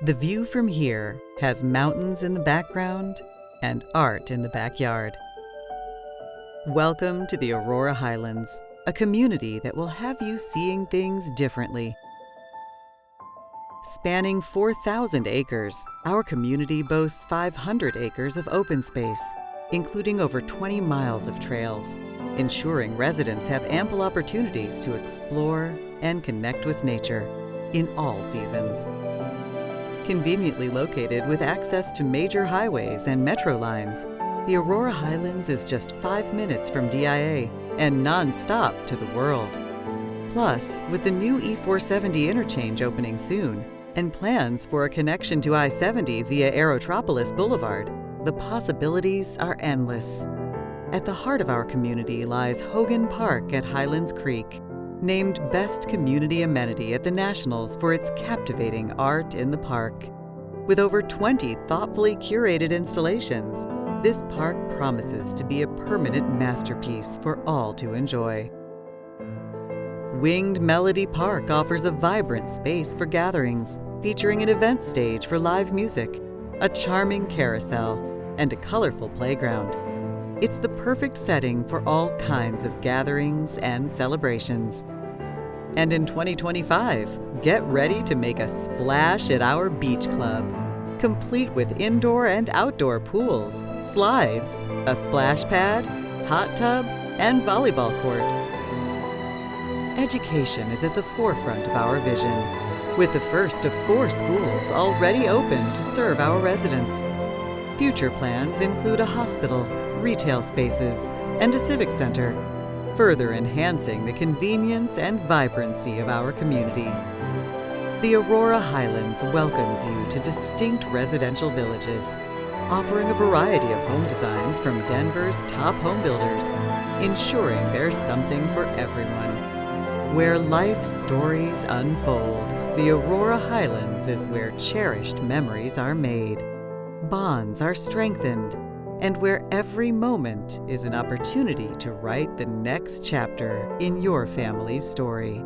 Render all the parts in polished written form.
The view from here has mountains in the background and art in the backyard. Welcome to the Aurora Highlands, a community that will have you seeing things differently. Spanning 4,000 acres, our community boasts 500 acres of open space, including over 20 miles of trails, ensuring residents have ample opportunities to explore and connect with nature in all seasons. Conveniently located with access to major highways and metro lines, the Aurora Highlands is just 5 minutes from DIA and non-stop to the world. Plus, with the new E470 interchange opening soon and plans for a connection to I-70 via Aerotropolis Boulevard, the possibilities are endless. At the heart of our community lies Hogan Park at Highlands Creek, named Best Community Amenity at the Nationals for its captivating art in the park. With over 20 thoughtfully curated installations, this park promises to be a permanent masterpiece for all to enjoy. Winged Melody Park offers a vibrant space for gatherings, featuring an event stage for live music, a charming carousel, and a colorful playground. It's the perfect setting for all kinds of gatherings and celebrations. And in 2025, get ready to make a splash at our beach club, complete with indoor and outdoor pools, slides, a splash pad, hot tub, and volleyball court. Education is at the forefront of our vision, with the first of 4 schools already open to serve our residents. Future plans include a hospital, retail spaces, and a civic center, further enhancing the convenience and vibrancy of our community. The Aurora Highlands welcomes you to distinct residential villages, offering a variety of home designs from Denver's top home builders, ensuring there's something for everyone. Where life's stories unfold, the Aurora Highlands is where cherished memories are made, bonds are strengthened, and where every moment is an opportunity to write the next chapter in your family's story.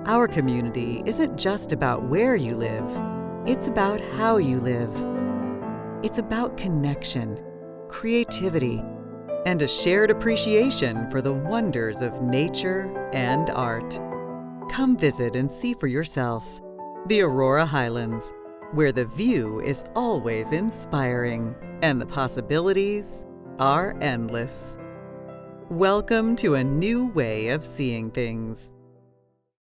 Our community isn't just about where you live, it's about how you live. It's about connection, creativity, and a shared appreciation for the wonders of nature and art. Come visit and see for yourself. The Aurora Highlands, where the view is always inspiring and the possibilities are endless. Welcome to a new way of seeing things.